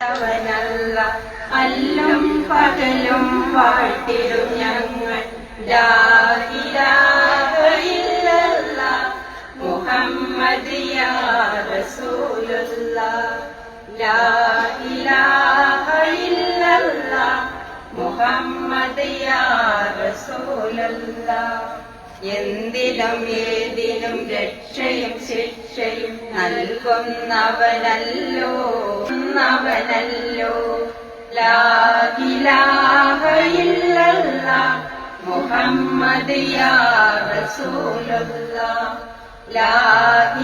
അവനല്ല അല്ലും പകലും വാഴ്ത്തിടും ഞങ്ങൾ ലാ ഇലാഹ ഇല്ലല്ലാഹ് മുഹമ്മദ് യാ റസൂലുള്ളാഹ് ലാ ഇലാഹ ഇല്ലല്ലാഹ് മുഹമ്മദ് യാ റസൂലുള്ളാഹ് എന്തിനും ഏതിനും രക്ഷയും ശിക്ഷയും നൽകുന്നവനല്ലോ ലാ ഇലാഹ ഇല്ലല്ലാഹ് മുഹമ്മദ് യാ റസൂലുള്ളാഹ് ലാ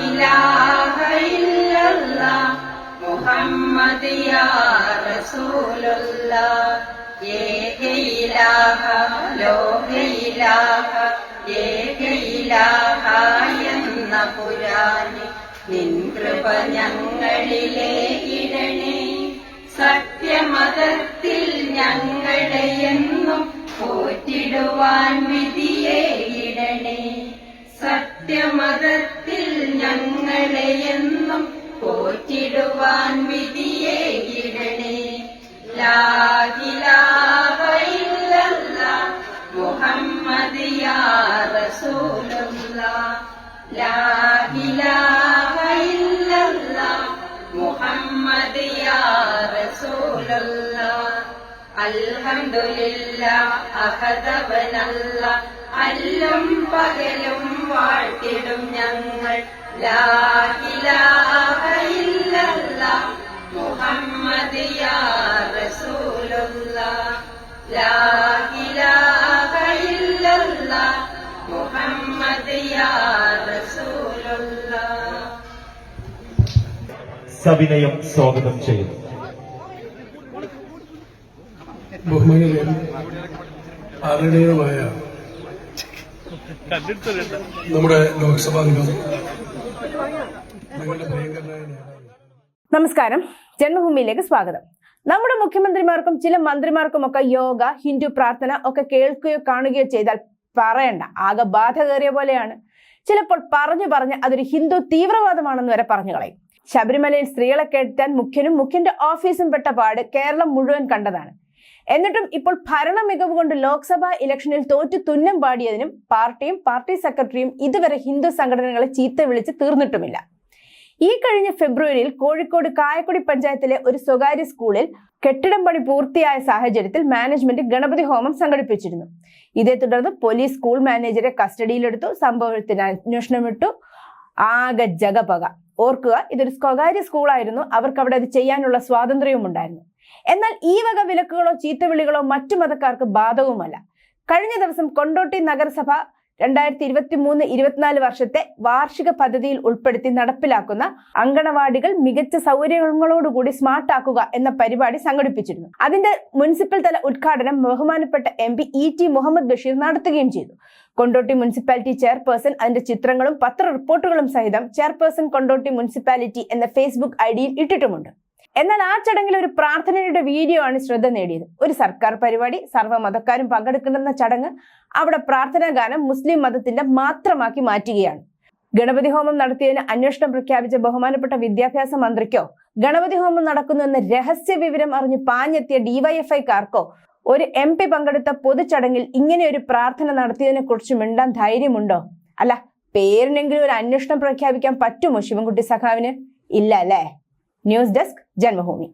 ഇലാഹ ഇല്ലല്ലാഹ് മുഹമ്മദ് യാ റസൂലുള്ളാഹ് ഏക ഇലാഹ ലോക ഇലാഹ ഏക ഇലാഹ എന്ന പുരാനി നിൻ കൃപ ഞങ്ങളിലേക്കിടണേ സത്യമതത്തിൽ ഞങ്ങളെ എന്നും പോറ്റിടുവാൻ വിധിയേയിടണേ സത്യമതത്തിൽ ഞങ്ങളെ എന്നും പോറ്റിടുവാൻ വിധിയേയിടണേ ലാ ഇലാഹ ഇല്ലല്ലാഹ് മുഹമ്മദ് യാ റസൂലുള്ളാഹ് ലാ ഇലാഹ ഇല്ലല്ലാഹ് മുഹമ്മദ് യാ റസൂലുള്ളാഹ് അൽഹംദുലില്ലാഹ് അഹദവനല്ലാഹ് അല്ലും പകലും വാഴ്ത്തിടും ഞങ്ങൾ ലാ ഇലാഹ ഇല്ലല്ലാഹ് മുഹമ്മദ് യാ റസൂലുള്ളാഹ് ലാ ഇലാഹ ഇല്ലല്ലാഹ് മുഹമ്മദ് യാ റസൂലുള്ളാഹ്. സവിനയം സ്വാഗതം ചെയ്യുന്നു. ബഹുമാനികളും ആദരണീയമായ നമ്മുടെ ലോക്സഭാംഗം ഞങ്ങളുടെ പ്രിയങ്കരനായ നേതാവ്. നമസ്കാരം, ജന്മഭൂമിയിലേക്ക് സ്വാഗതം. നമ്മുടെ മുഖ്യമന്ത്രിമാർക്കും ചില മന്ത്രിമാർക്കുമൊക്കെ യോഗ, ഹിന്ദു പ്രാർത്ഥന ഒക്കെ കേൾക്കുകയോ കാണുകയോ ചെയ്താൽ പറയണ്ട, ആകെ ബാധ കയറിയ പോലെയാണ്. ചിലപ്പോൾ പറഞ്ഞ് അതൊരു ഹിന്ദു തീവ്രവാദമാണെന്ന് വരെ പറഞ്ഞു കളയും. ശബരിമലയിൽ സ്ത്രീകളെ കയറ്റാൻ മുഖ്യനും മുഖ്യന്റെ ഓഫീസും പെട്ട പാട് കേരളം മുഴുവൻ കണ്ടതാണ്. എന്നിട്ടും ഇപ്പോൾ ഭരണ മികവ് കൊണ്ട് ലോക്സഭാ ഇലക്ഷനിൽ തോറ്റു തുന്നം പാടിയതിനും പാർട്ടിയും പാർട്ടി സെക്രട്ടറിയും ഇതുവരെ ഹിന്ദു സംഘടനകളെ ചീത്ത വിളിച്ച് തീർന്നിട്ടുമില്ല. ഈ കഴിഞ്ഞ ഫെബ്രുവരിയിൽ കോഴിക്കോട് കായക്കൊടി പഞ്ചായത്തിലെ ഒരു സ്വകാര്യ സ്കൂളിൽ കെട്ടിടം പണി പൂർത്തിയായ സാഹചര്യത്തിൽ മാനേജ്മെന്റ് ഗണപതി ഹോമം സംഘടിപ്പിച്ചിരുന്നു. ഇതേ തുടർന്ന് പോലീസ് സ്കൂൾ മാനേജരെ കസ്റ്റഡിയിലെടുത്തു. സംഭവത്തിന് അന്വേഷണം വിട്ടു. ആകെ ജഗപക. ഓർക്കുക, ഇതൊരു സ്വകാര്യ സ്കൂളായിരുന്നു. അവർക്ക് അവിടെ അത് ചെയ്യാനുള്ള സ്വാതന്ത്ര്യവും ഉണ്ടായിരുന്നു. എന്നാൽ ഈ വക വിലക്കുകളോ ചീത്തവിളികളോ മറ്റു മതക്കാർക്ക് ബാധകവുമല്ല. കഴിഞ്ഞ ദിവസം കൊണ്ടോട്ടി നഗരസഭ 2023-24 വർഷത്തെ വാർഷിക പദ്ധതിയിൽ ഉൾപ്പെടുത്തി നടപ്പിലാക്കുന്ന അങ്കണവാടികൾ മികച്ച സൗകര്യങ്ങളോടുകൂടി സ്മാർട്ട് ആക്കുക എന്ന പരിപാടി സംഘടിപ്പിച്ചിരുന്നു. അതിന്റെ മുനിസിപ്പൽ തല ഉദ്ഘാടനം ബഹുമാനപ്പെട്ട MP ET മുഹമ്മദ് ബഷീർ നടത്തുകയും ചെയ്തു. കൊണ്ടോട്ടി മുനിസിപ്പാലിറ്റി ചെയർപേഴ്സൺ അതിന്റെ ചിത്രങ്ങളും പത്ര റിപ്പോർട്ടുകളും സഹിതം ചെയർപേഴ്സൺ കൊണ്ടോട്ടി മുനിസിപ്പാലിറ്റി എന്ന ഫേസ്ബുക്ക് ID ഇട്ടിട്ടുമുണ്ട്. എന്നാൽ ആ ചടങ്ങിൽ ഒരു പ്രാർത്ഥനയുടെ വീഡിയോ ആണ് ശ്രദ്ധ നേടിയത്. ഒരു സർക്കാർ പരിപാടി, സർവ്വമതക്കാരും പങ്കെടുക്കുന്ന ചടങ്ങ്, അവിടെ പ്രാർത്ഥനാ ഗാനം മുസ്ലിം മതത്തിന്റെ മാത്രമാക്കി മാറ്റുകയാണ്. ഗണപതി ഹോമം നടത്തിയതിന് അന്വേഷണം പ്രഖ്യാപിച്ച ബഹുമാനപ്പെട്ട വിദ്യാഭ്യാസ മന്ത്രിക്കോ ഗണപതി ഹോമം നടക്കുന്നുവെന്ന രഹസ്യ വിവരം അറിഞ്ഞ് പാഞ്ഞെത്തിയ DYFIക്കാർക്കോ ഒരു MP പങ്കെടുത്ത പൊതുചടങ്ങിൽ ഇങ്ങനെ ഒരു പ്രാർത്ഥന നടത്തിയതിനെ കുറിച്ച് മിണ്ടാൻ ധൈര്യമുണ്ടോ? അല്ല, പേരിനെങ്കിലും ഒരു അന്വേഷണം പ്രഖ്യാപിക്കാൻ പറ്റുമോ ശിവൻകുട്ടി സഖാവിന്? ഇല്ല അല്ലേ? News desk, Janmabhumi.